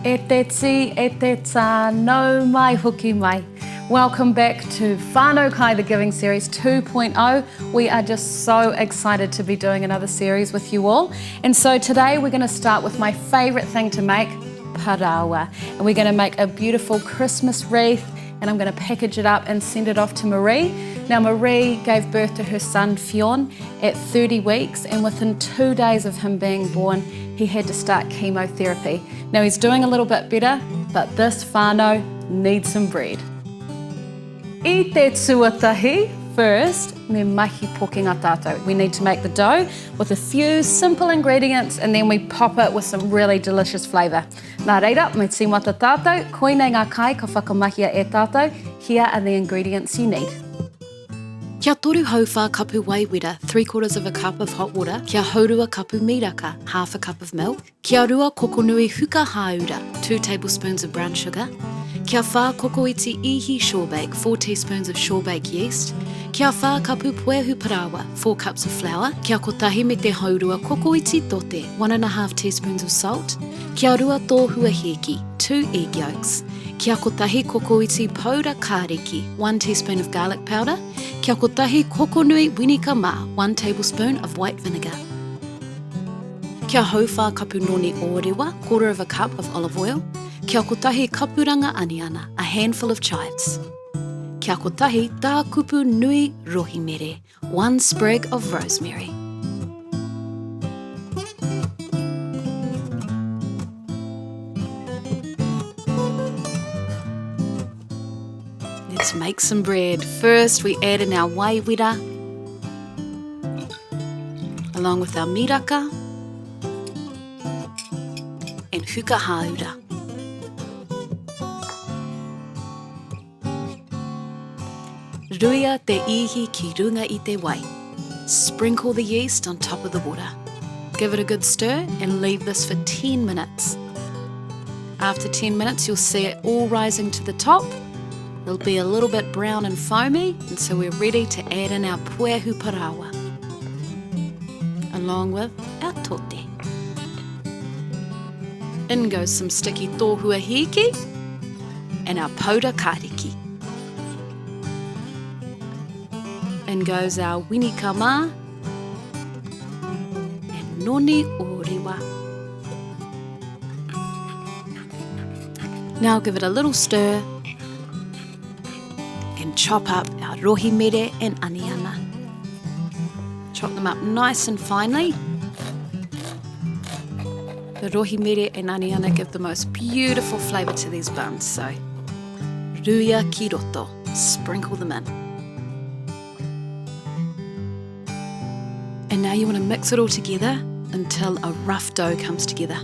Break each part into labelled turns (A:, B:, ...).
A: E te ti, e te tā, nau mai hoki mai. Welcome back to Whānau Kai, the Giving Series 2.0. We are just so excited to be doing another series with you all. And so today we're going to start with my favourite thing to make, parāoa. And we're going to make a beautiful Christmas wreath, and I'm going to package it up and send it off to Marie. Now Marie gave birth to her son Fionn at 30 weeks, and within 2 days of him being born, he had to start chemotherapy. Now he's doing a little bit better, but this whānau needs some bread. I te tuatahi, first, me mahi pokinga tātou. We need to make the dough with a few simple ingredients, and then we pop it with some really delicious flavour. Nā reira, me tīmata tātou, koinei ngā kai ka whakamahia e tātou. Here are the ingredients you need.
B: Kia toru hauwha kapu waiwera, 3/4 of a cup of hot water. Kia haurua kapu miraka, 1/2 a cup of milk. Kia rua kokonui huka haura, 2 tablespoons of brown sugar. Kia wha kokoiti ihi shortbake, 4 teaspoons of shortbake yeast. Kia wha kapu puehu parāoa, 4 cups of flour. Kia kotahi me te haurua kokoiti tote, 1.5 teaspoons of salt. Kia rua tōhua heki, 2 egg yolks. Kia kotahi kokoiti paura kāriki, 1 teaspoon of garlic powder. Kia kotahi kokonui winika mā, 1 tablespoon of white vinegar. Kia hauwha kapu noni ōrewa, 1/4 of a cup of olive oil. Kia kotahi kapuranga aniana, a handful of chives. Kia kotahi tā kupu nui rohimere, 1 sprig of rosemary. Let's make some bread. First, we add in our waiwera, along with our miraka and huka haura. Ruia te ihi ki runga I te wai. Sprinkle the yeast on top of the water. Give it a good stir and leave this for 10 minutes. After 10 minutes, you'll see it all rising to the top. It'll be a little bit brown and foamy, and so we're ready to add in our puehu parāoa, along with our tote. In goes some sticky tōhua hiki and our paura kāriki. In goes our winika mā and noni ōrewa. Now give it a little stir and chop up our rohimere and aniana. Chop them up nice and finely. The rohimere and aniana give the most beautiful flavour to these buns, so ruia ki roto, sprinkle them in. And now you want to mix it all together until a rough dough comes together.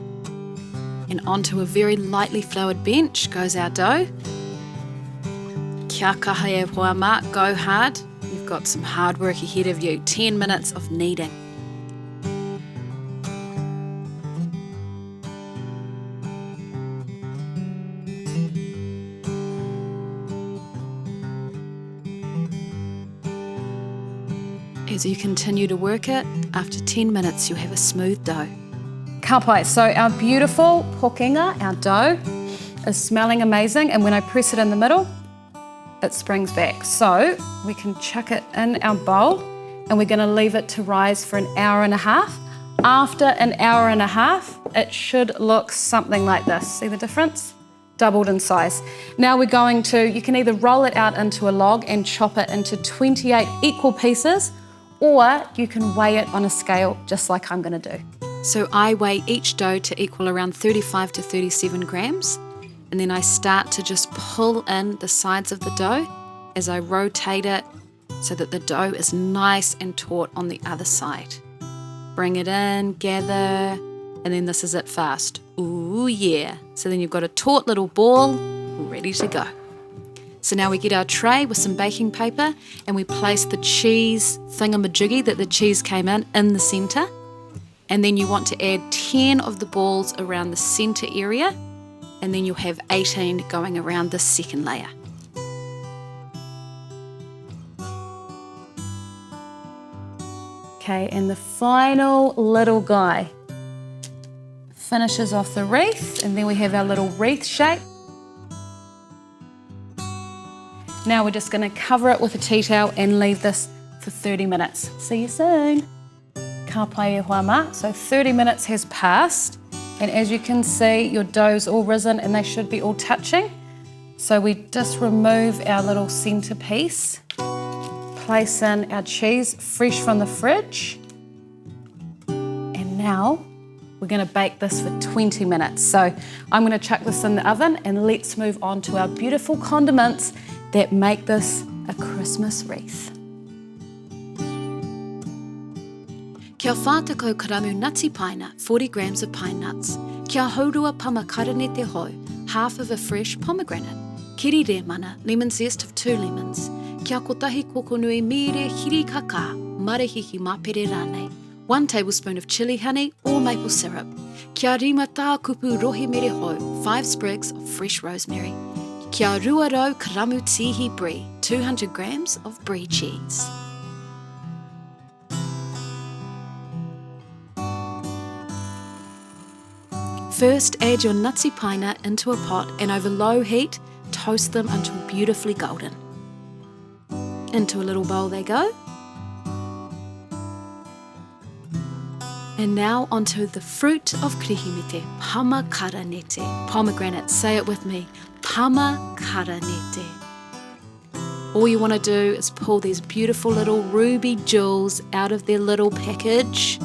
B: And onto a very lightly floured bench goes our dough. Kia kaha e hoa mā, go hard. You've got some hard work ahead of you. 10 minutes of kneading. As you continue to work it, after 10 minutes you'll have a smooth dough.
A: Ka pai, so our beautiful pokinga, our dough, is smelling amazing, and when I press it in the middle, it springs back. So we can chuck it in our bowl, and we're going to leave it to rise for 1.5 hours. After 1.5 hours, it should look something like this. See the difference? Doubled in size. Now we're going to, you can either roll it out into a log and chop it into 28 equal pieces, or you can weigh it on a scale just like I'm going to do.
B: So I weigh each dough to equal around 35 to 37 grams. And then I start to just pull in the sides of the dough as I rotate it so that the dough is nice and taut on the other side. Bring it in, gather, and then this is it fast. Ooh yeah. So then you've got a taut little ball ready to go. So now we get our tray with some baking paper and we place the cheese thingamajiggy that the cheese came in the centre. And then you want to add 10 of the balls around the centre area, and then you'll have 18 going around the second layer.
A: Okay, and the final little guy. finishes off the wreath, and then we have our little wreath shape. Now we're just going to cover it with a tea towel and leave this for 30 minutes. See you soon. Ka pai e hoa ma. So 30 minutes has passed, and as you can see, your dough's all risen and they should be all touching. So we just remove our little centerpiece, place in our cheese fresh from the fridge, and now we're going to bake this for 20 minutes. So I'm going to chuck this in the oven, and let's move on to our beautiful condiments that make this a Christmas wreath.
B: Kia whātakau karamu nutty paina, 40 grams of pine nuts. Kia haurua pama karanete hou, half of a fresh pomegranate. Kirihimete mana, lemon zest of 2 lemons. Kia kotahi kokonui mire hiri kaka, marehihi mapere rane. 1 tablespoon of chili honey or maple syrup. Kia rima tā kupu rohi mere hou, 5 sprigs of fresh rosemary. Kia ruarau karamu tihi brie, 200 grams of brie cheese. First, add your nutty paina into a pot and over low heat, toast them until beautifully golden. Into a little bowl they go. And now onto the fruit of kirihimete, pama karanete, pomegranate. Say it with me, pama karanete. All you want to do is pull these beautiful little ruby jewels out of their little package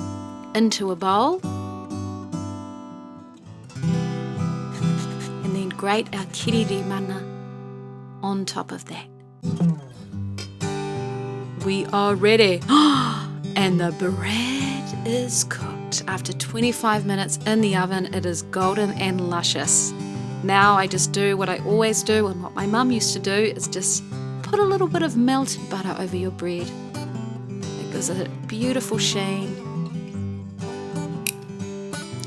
B: into a bowl. And then grate our kirihimete mana on top of that. We are ready. And the bread is cooked. After 25 minutes in the oven, it is golden and luscious. Now I just do what I always do, and what my mum used to do is just put a little bit of melted butter over your bread. It gives it a beautiful sheen.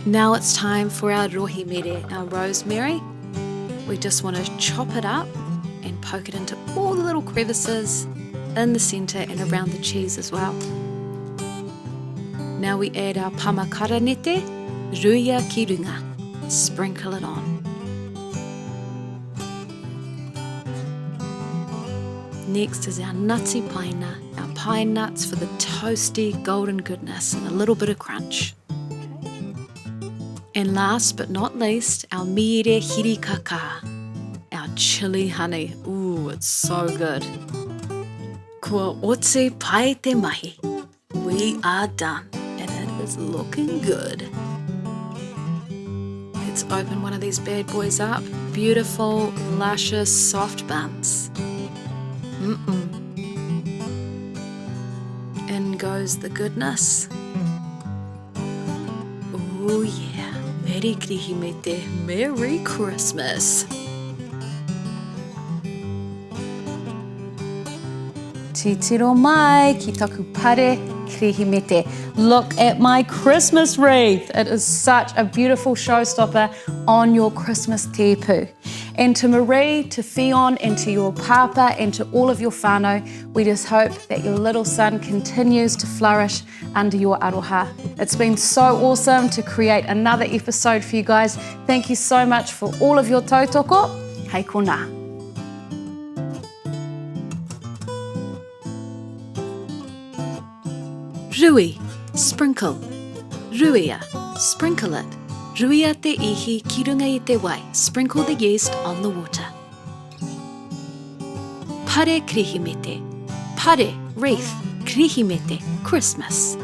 B: Now it's time for our rohi mere, our rosemary. We just want to chop it up and poke it into all the little crevices in the centre and around the cheese as well. Now we add our pama karanete, ruia ki runga. Sprinkle it on. Next is our nutty paina, our pine nuts for the toasty golden goodness and a little bit of crunch. And last but not least, our mire hiri kaka, our chili honey. Ooh, it's so good. Kua ote pai te mahi. We are done, and it is looking good. Let's open one of these bad boys up. Beautiful, luscious, soft buns. In goes the goodness. Oh yeah, Merry Kirihimete, Merry Christmas.
A: Titiro mai ki taku pare kirihimete. Look at my Christmas wreath. It is such a beautiful showstopper on your Christmas tepu. And to Marie, to Theon, and to your papa, and to all of your whānau, we just hope that your little son continues to flourish under your aroha. It's been so awesome to create another episode for you guys. Thank you so much for all of your tautoko. Hei kona.
B: Rui, sprinkle. Ruia, sprinkle it. Ruia te ihi ki runga I te wai. Sprinkle the yeast on the water. Pare kirihimete. Pare, wreath. Kirihimete, Christmas.